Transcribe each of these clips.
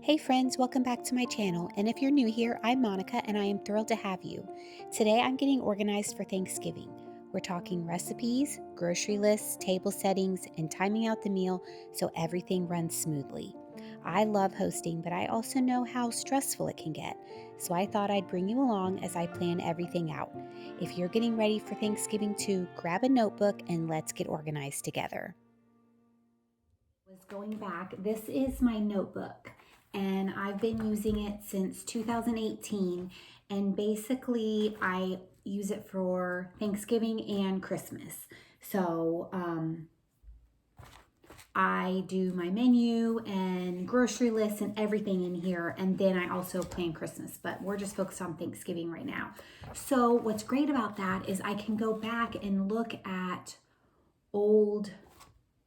Hey friends, welcome back to my channel, and if you're new here, I'm Monica and I am thrilled to have you. Today I'm getting organized for Thanksgiving. We're talking recipes, grocery lists, table settings, and timing out the meal so everything runs smoothly. I love hosting, but I also know how stressful it can get, so I thought I'd bring you along as I plan everything out. If you're getting ready for Thanksgiving too, grab a notebook and let's get organized together. Going back, this is my notebook and I've been using it since 2018, and basically I use it for Thanksgiving and Christmas. So I do my menu and grocery lists and everything in here, and then I also plan Christmas, but we're just focused on Thanksgiving right now. So what's great about that is I can go back and look at old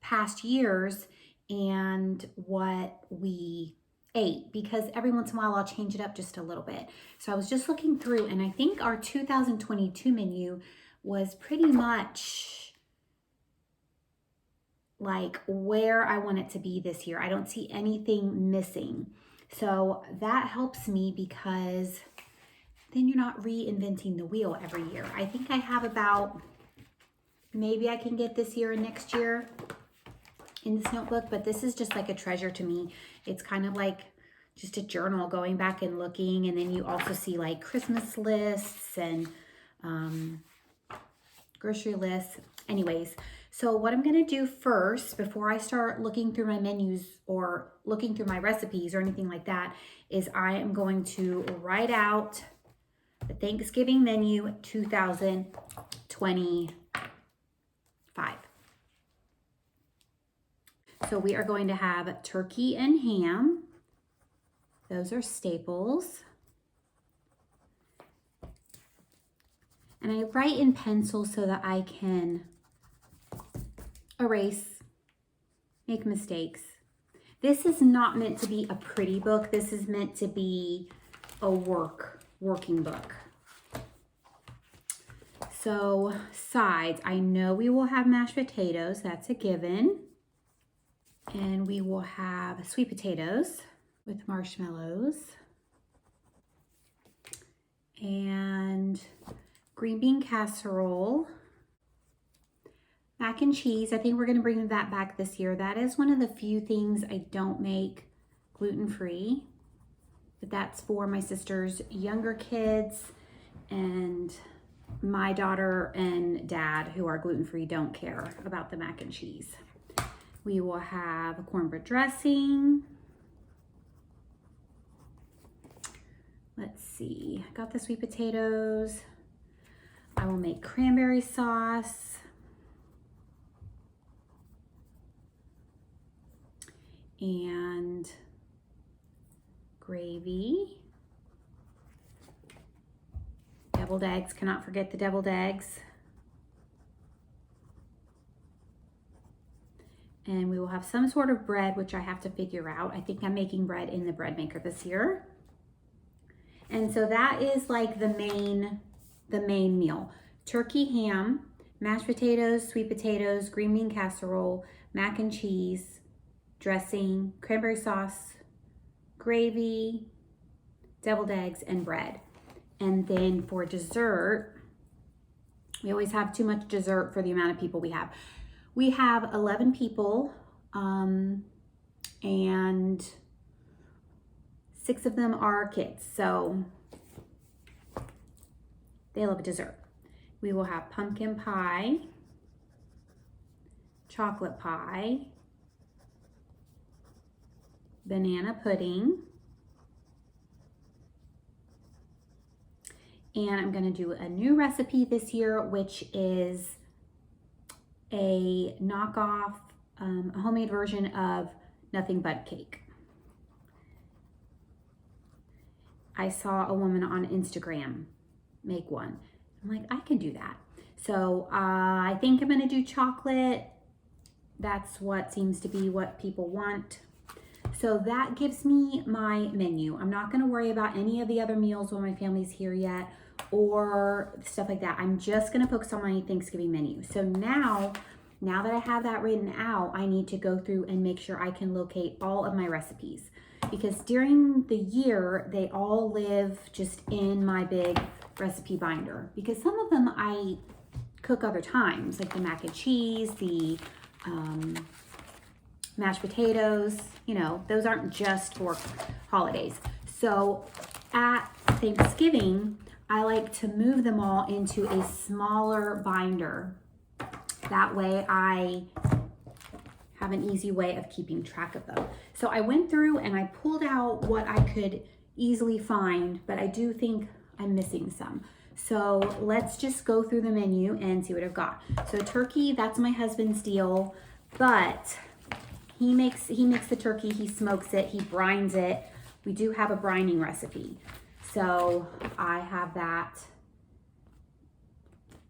past years and what we ate, because every once in a while I'll change it up just a little bit. So I was just looking through, and I think our 2022 menu was pretty much like where I want it to be this year. I don't see anything missing. So that helps me because then you're not reinventing the wheel every year. I think I have about, maybe I can get this year and next year in this notebook, but this is just like a treasure to me. It's kind of like just a journal, going back and looking, and then you also see like Christmas lists and grocery lists. Anyways, so what I'm gonna do first, before I start looking through my menus or looking through my recipes or anything like that, is I am going to write out the Thanksgiving menu 2025. So we are going to have turkey and ham. Those are staples. And I write in pencil so that I can erase, make mistakes. This is not meant to be a pretty book. This is meant to be a working book. So sides, I know we will have mashed potatoes. That's a given. And we will have sweet potatoes with marshmallows and green bean casserole, mac and cheese. I think we're going to bring that back this year. That is one of the few things I don't make gluten-free, but that's for my sister's younger kids, and my daughter and dad, who are gluten-free, don't care about the mac and cheese. We will have a cornbread dressing. Let's see, I got the sweet potatoes. I will make cranberry sauce. And gravy. Deviled eggs, cannot forget the deviled eggs. And we will have some sort of bread, which I have to figure out. I think I'm making bread in the bread maker this year. And so that is like the main meal. Turkey, ham, mashed potatoes, sweet potatoes, green bean casserole, mac and cheese, dressing, cranberry sauce, gravy, deviled eggs, and bread. And then for dessert, we always have too much dessert for the amount of people we have. We have 11 people, and 6 of them are kids, so they love dessert. We will have pumpkin pie, chocolate pie, banana pudding, and I'm gonna do a new recipe this year, which is a knockoff, a homemade version of Nothing But Cake. I saw a woman on Instagram make one. I'm like, I can do that. So I think I'm gonna do chocolate. That's what seems to be what people want. So that gives me my menu. I'm not gonna worry about any of the other meals when my family's here yet or stuff like that. I'm just gonna focus on my Thanksgiving menu. So now that I have that written out, I need to go through and make sure I can locate all of my recipes. because during the year, they all live just in my big recipe binder, because some of them I cook other times, like the mac and cheese, the mashed potatoes, you know, those aren't just for holidays. So at Thanksgiving, I like to move them all into a smaller binder. That way I have an easy way of keeping track of them. So I went through and I pulled out what I could easily find, but I do think I'm missing some. So let's just go through the menu and see what I've got. So turkey, that's my husband's deal, but he makes the turkey, he smokes it, he brines it. We do have a brining recipe. So I have that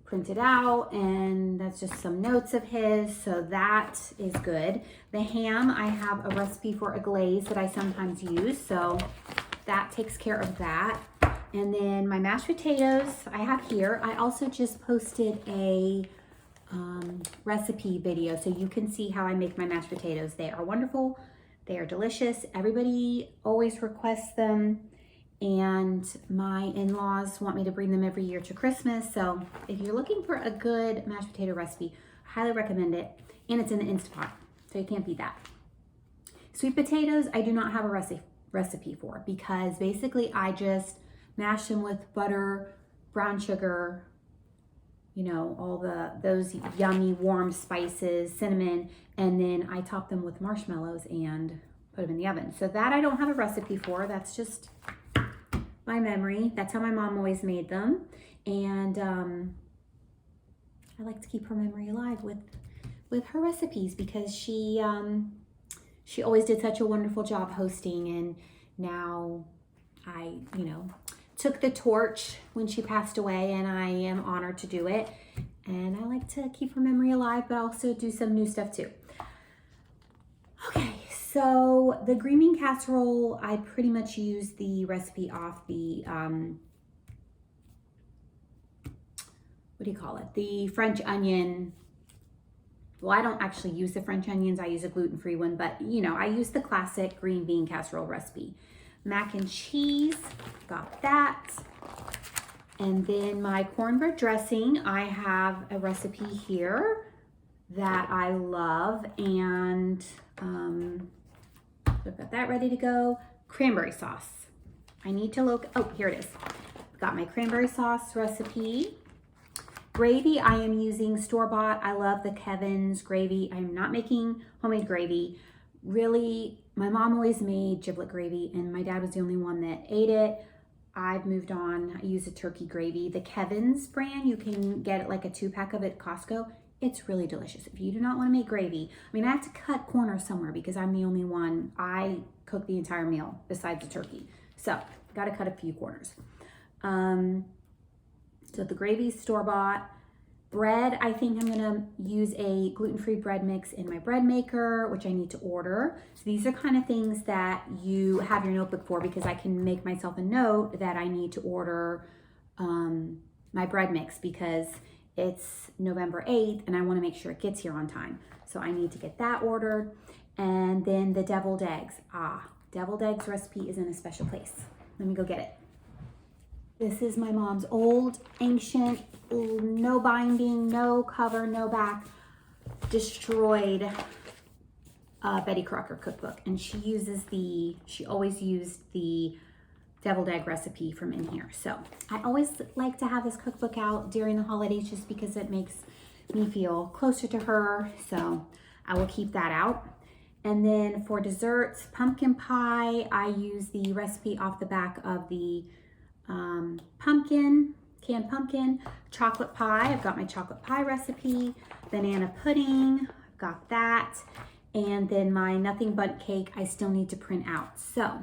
printed out, and that's just some notes of his, so that is good. The ham, I have a recipe for a glaze that I sometimes use, so that takes care of that. And then my mashed potatoes I have here. I also just posted a recipe video so you can see how I make my mashed potatoes. They are wonderful, they are delicious, everybody always requests them. And my in-laws want me to bring them every year to Christmas. So if you're looking for a good mashed potato recipe, I highly recommend it. And it's in the Instapot, so you can't beat that. Sweet potatoes, I do not have a recipe for, because basically I just mash them with butter, brown sugar, you know, all those yummy warm spices, cinnamon, and then I top them with marshmallows and put them in the oven. So that I don't have a recipe for. That's just my memory. That's how my mom always made them, and I like to keep her memory alive with her recipes, because she always did such a wonderful job hosting, and now I, you know, took the torch when she passed away, and I am honored to do it, and I like to keep her memory alive, but also do some new stuff too. Okay, so the green bean casserole, I pretty much use the recipe off the, what do you call it? The French onion. Well, I don't actually use the French onions. I use a gluten-free one, but you know, I use the classic green bean casserole recipe. Mac and cheese, got that. And then my cornbread dressing, I have a recipe here that I love, and I've got that ready to go. Cranberry sauce. I need to look, oh, here it is. Got my cranberry sauce recipe. Gravy, I am using store-bought. I love the Kevin's gravy. I'm not making homemade gravy. Really, my mom always made giblet gravy, and my dad was the only one that ate it. I've moved on. I use a turkey gravy. The Kevin's brand, you can get like a 2-pack of it at Costco. It's really delicious. If you do not want to make gravy, I mean, I have to cut corners somewhere because I'm the only one. I cook the entire meal besides the turkey. So, got to cut a few corners. So the gravy's store-bought. Bread, I think I'm gonna use a gluten-free bread mix in my bread maker, which I need to order. So these are kind of things that you have your notebook for, because I can make myself a note that I need to order my bread mix, because it's November 8th and I wanna make sure it gets here on time. So I need to get that ordered. And then the deviled eggs. Deviled eggs recipe is in a special place. Let me go get it. This is my mom's old, ancient, no binding, no cover, no back, destroyed Betty Crocker cookbook. And she always used the deviled egg recipe from in here. So I always like to have this cookbook out during the holidays, just because it makes me feel closer to her. So I will keep that out. And then for desserts, pumpkin pie, I use the recipe off the back of the canned pumpkin. Chocolate pie, I've got my chocolate pie recipe. Banana pudding, I've got that. And then my nothing but cake, I still need to print out. So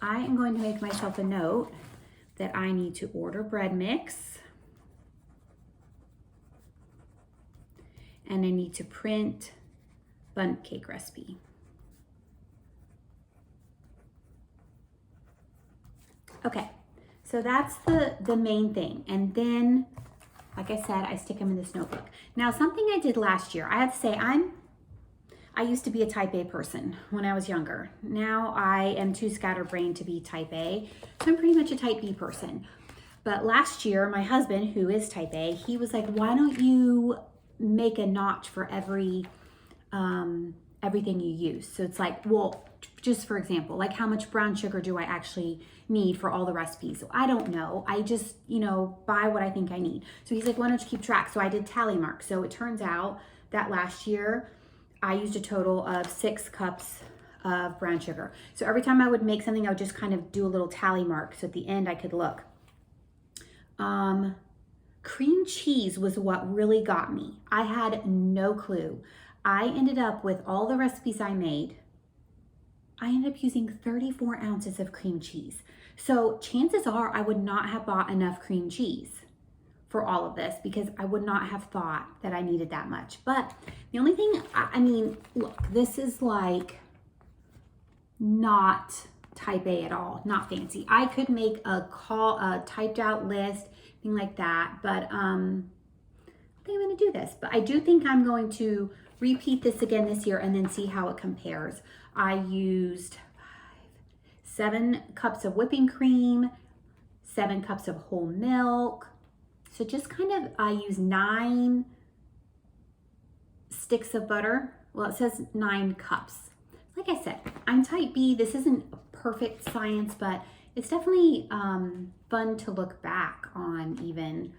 I am going to make myself a note that I need to order bread mix, and I need to print bundt cake recipe. Okay, so that's the main thing. And then, like I said, I stick them in this notebook. Now, something I did last year, I have to say, I used to be a type A person when I was younger. Now I am too scatterbrained to be type A, so I'm pretty much a type B person. But last year, my husband, who is type A, he was like, why don't you make a notch for everything you use? So it's like, well, just for example, like how much brown sugar do I actually need for all the recipes? So I don't know. I just, buy what I think I need. So he's like, why don't you keep track? So I did tally marks. So it turns out that last year I used a total of 6 cups of brown sugar. So every time I would make something, I would just kind of do a little tally mark. So at the end I could look. Cream cheese was what really got me. I had no clue. I ended up with all the recipes I made, I ended up using 34 ounces of cream cheese. So chances are I would not have bought enough cream cheese for all of this because I would not have thought that I needed that much. But the only thing, look, this is like not type A at all, not fancy. I could make a typed out list, thing like that, but I think I'm gonna do this. But I do think I'm going to repeat this again this year and then see how it compares. I used 7 cups of whipping cream, 7 cups of whole milk. So just kind of, I use 9 sticks of butter. Well, it says 9 cups. Like I said, I'm type B. This isn't perfect science, but it's definitely fun to look back on, even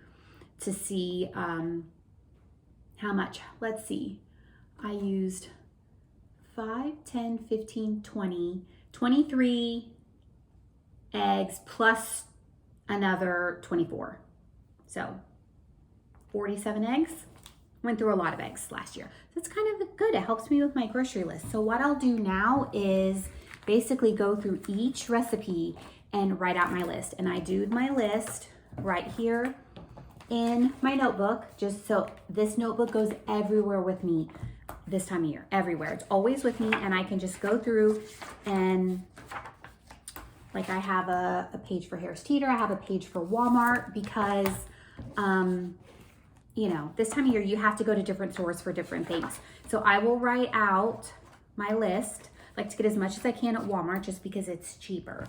to see how much. Let's see. I used 5, 10, 15, 20, 23 eggs plus another 24. So 47 eggs. Went through a lot of eggs last year. So it's kind of good. It helps me with my grocery list. So what I'll do now is basically go through each recipe and write out my list. And I do my list right here in my notebook, just so this notebook goes everywhere with me this time of year, everywhere. It's always with me, and I can just go through and like I have a page for Harris Teeter, I have a page for Walmart because this time of year you have to go to different stores for different things. So I will write out my list, like to get as much as I can at Walmart just because it's cheaper.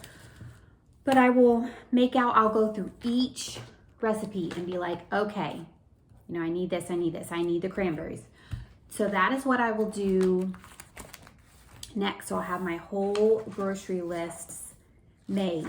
But I will I'll go through each recipe and be like, okay, I need this, I need the cranberries. So that is what I will do next. So I'll have my whole grocery lists made.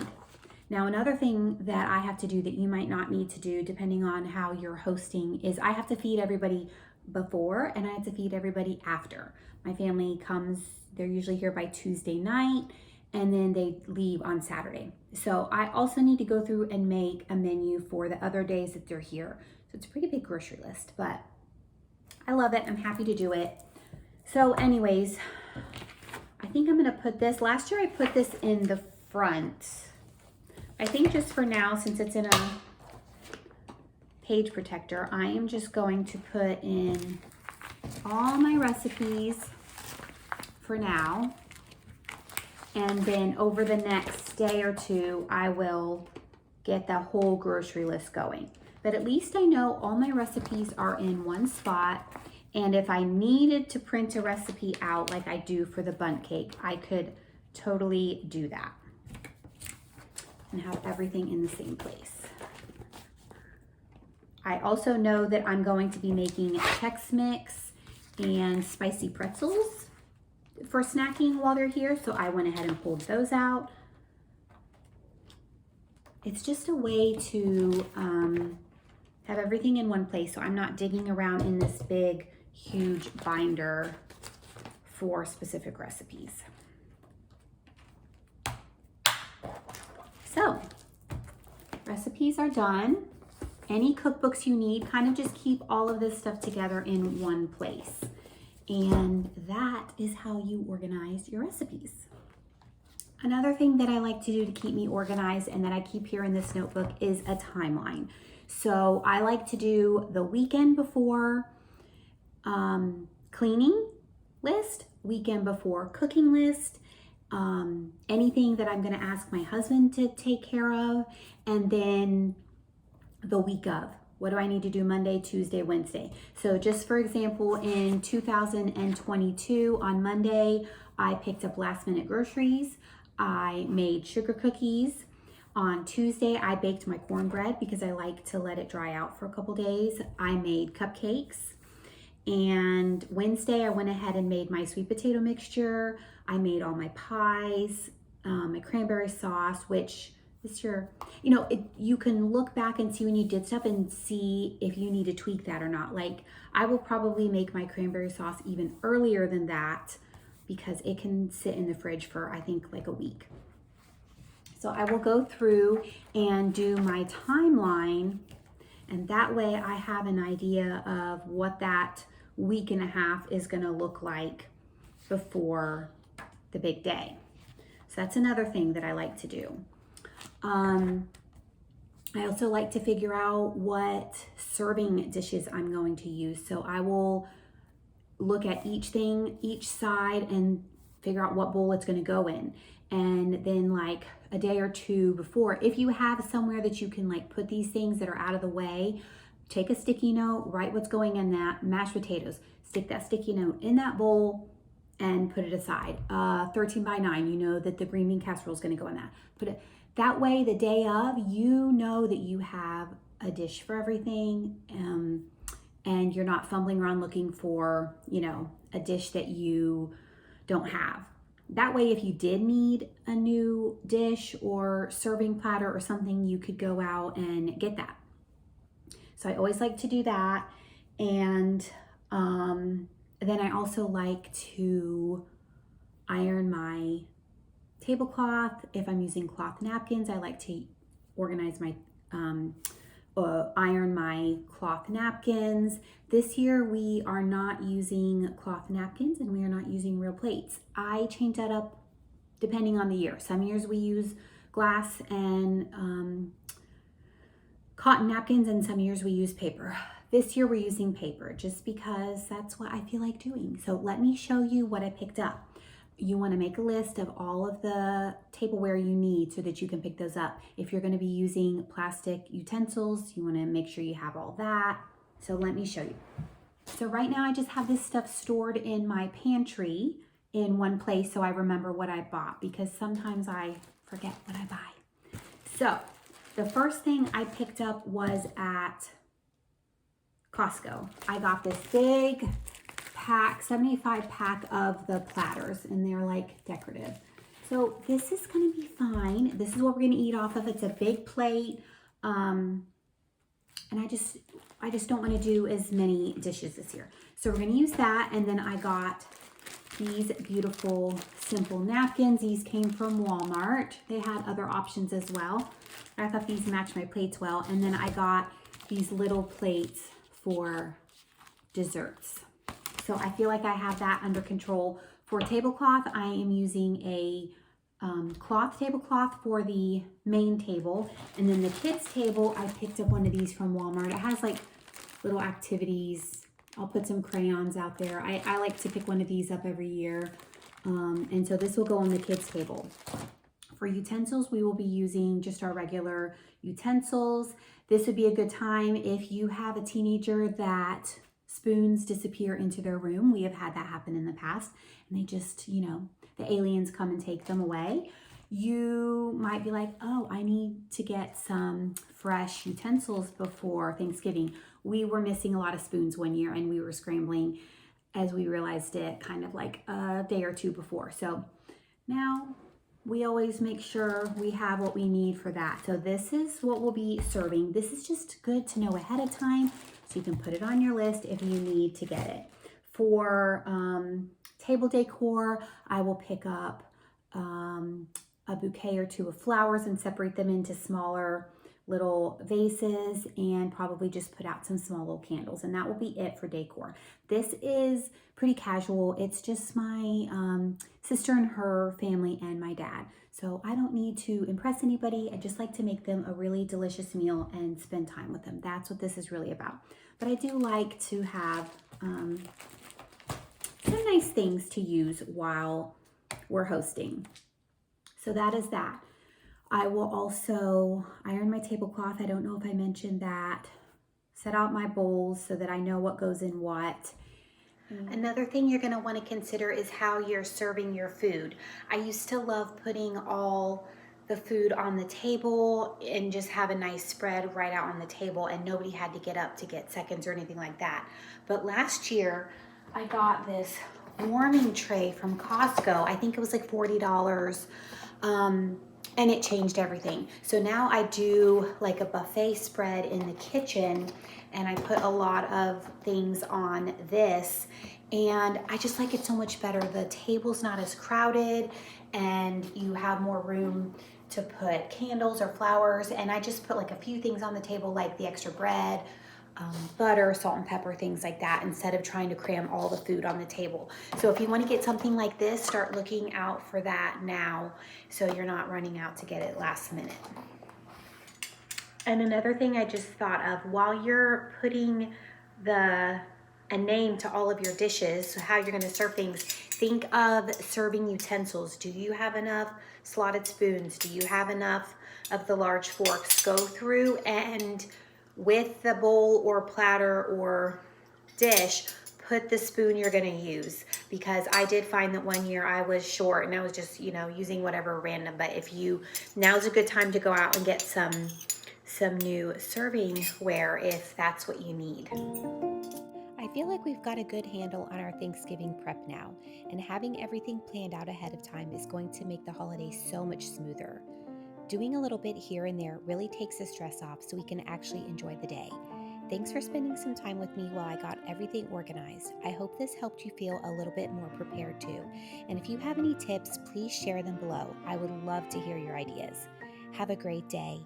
Now, another thing that I have to do that you might not need to do, depending on how you're hosting, is I have to feed everybody before and I have to feed everybody after. My family comes, they're usually here by Tuesday night, and then they leave on Saturday. So I also need to go through and make a menu for the other days that they're here. So it's a pretty big grocery list, but I love it. I'm happy to do it. So anyways, I think I'm gonna put this, last year I put this in the front. I think just for now, since it's in a page protector, I am just going to put in all my recipes for now. And then over the next day or two, I will get the whole grocery list going. But at least I know all my recipes are in one spot. And if I needed to print a recipe out like I do for the bundt cake, I could totally do that and have everything in the same place. I also know that I'm going to be making Chex Mix and spicy pretzels for snacking while they're here, so I went ahead and pulled those out. It's just a way to have everything in one place, so I'm not digging around in this big, huge binder for specific recipes. So, recipes are done. Any cookbooks you need, kind of just keep all of this stuff together in one place. And that is how you organize your recipes. Another thing that I like to do to keep me organized and that I keep here in this notebook is a timeline. So I like to do the weekend before cleaning list, weekend before cooking list, anything that I'm gonna ask my husband to take care of, and then the week of. What do I need to do Monday, Tuesday, Wednesday? So just for example, in 2022 on Monday, I picked up last minute groceries. I made sugar cookies. On Tuesday, I baked my cornbread because I like to let it dry out for a couple days. I made cupcakes. And Wednesday, I went ahead and made my sweet potato mixture. I made all my pies, my cranberry sauce, which this year, you know, you can look back and see when you did stuff and see if you need to tweak that or not. Like, I will probably make my cranberry sauce even earlier than that because it can sit in the fridge for, I think, like a week. So I will go through and do my timeline, and that way I have an idea of what that week and a half is going to look like before the big day. So that's another thing that I like to do. I also like to figure out what serving dishes I'm going to use. So I will look at each thing, each side, and figure out what bowl it's going to go in. And then like a day or two before, if you have somewhere that you can like put these things that are out of the way, take a sticky note, write what's going in that. Mashed potatoes, stick that sticky note in that bowl and put it aside. 13 by 9, you know that the green bean casserole is going to go in that. Put it that way. The day of, you know that you have a dish for everything, and you're not fumbling around looking for, you know, a dish that you don't have. That way, if you did need a new dish or serving platter or something, you could go out and get that. So I always like to do that. And then I also like to iron my tablecloth. If I'm using cloth napkins, I like to organize my, iron my cloth napkins. This year we are not using cloth napkins and we are not using real plates. I change that up depending on the year. Some years we use glass and cotton napkins, and some years we use paper. This year we're using paper just because that's what I feel like doing. So let me show you what I picked up. You want to make a list of all of the tableware you need so that you can pick those up. If you're going to be using plastic utensils, you want to make sure you have all that. So let me show you. So right now I just have this stuff stored in my pantry in one place so I remember what I bought, because sometimes I forget what I buy. So the first thing I picked up was at Costco. I got this big pack, 75 pack of the platters, and they're like decorative. So this is gonna be fine. This is what we're gonna eat off of. It's a big plate. And I just don't wanna do as many dishes this year. So we're gonna use that. And then I got these beautiful simple napkins. These came from Walmart. They had other options as well. I thought these match my plates well. And then I got these little plates for desserts. So I feel like I have that under control. For tablecloth, I am using a cloth tablecloth for the main table. And then the kids' table, I picked up one of these from Walmart. It has like little activities. I'll put some crayons out there. I like to pick one of these up every year. And so this will go on the kids' table. For utensils, we will be using just our regular utensils. This would be a good time if you have a teenager that spoons disappear into their room. We have had that happen in the past, and they just, you know, the aliens come and take them away. You might be like, oh, I need to get some fresh utensils before Thanksgiving. We were missing a lot of spoons one year, and we were scrambling as we realized it kind of like a day or two before. So now we always make sure we have what we need for that. So this is what we'll be serving. This is just good to know ahead of time so you can put it on your list if you need to get it. For table decor, I will pick up a bouquet or two of flowers and separate them into smaller little vases, and probably just put out some small little candles, and that will be it for decor. This is pretty casual. It's just my sister and her family and my dad. So I don't need to impress anybody. I just like to make them a really delicious meal and spend time with them. That's what this is really about. But I do like to have some nice things to use while we're hosting. So that is that. I will also iron my tablecloth. I don't know if I mentioned that. set out my bowls so that I know what goes in what. Another thing you're going to want to consider is how you're serving your food. I used to love putting all the food on the table and just have a nice spread right out on the table, and nobody had to get up to get seconds or anything like that. But last year I got this warming tray from Costco. I think it was like $40. And it changed everything. So now I do like a buffet spread in the kitchen, and I put a lot of things on this, and I just like it so much better. The table's not as crowded, and you have more room to put candles or flowers, and I just put like a few things on the table, like the extra bread, butter, salt and pepper, things like that, instead of trying to cram all the food on the table. So if you want to get something like this, start looking out for that now so you're not running out to get it last minute. And another thing I just thought of, while you're putting a name to all of your dishes, so how you're going to serve things, think of serving utensils. Do you have enough slotted spoons? Do you have enough of the large forks? Go through and with the bowl or platter or dish, put the spoon you're going to use, because I did find that one year I was short and I was just, using whatever random. But now's a good time to go out and get some new serving ware if that's what you need. I feel like we've got a good handle on our Thanksgiving prep now, and having everything planned out ahead of time is going to make the holidays so much smoother. Doing a little bit here and there really takes the stress off so we can actually enjoy the day. Thanks for spending some time with me while I got everything organized. I hope this helped you feel a little bit more prepared too. And if you have any tips, please share them below. I would love to hear your ideas. Have a great day.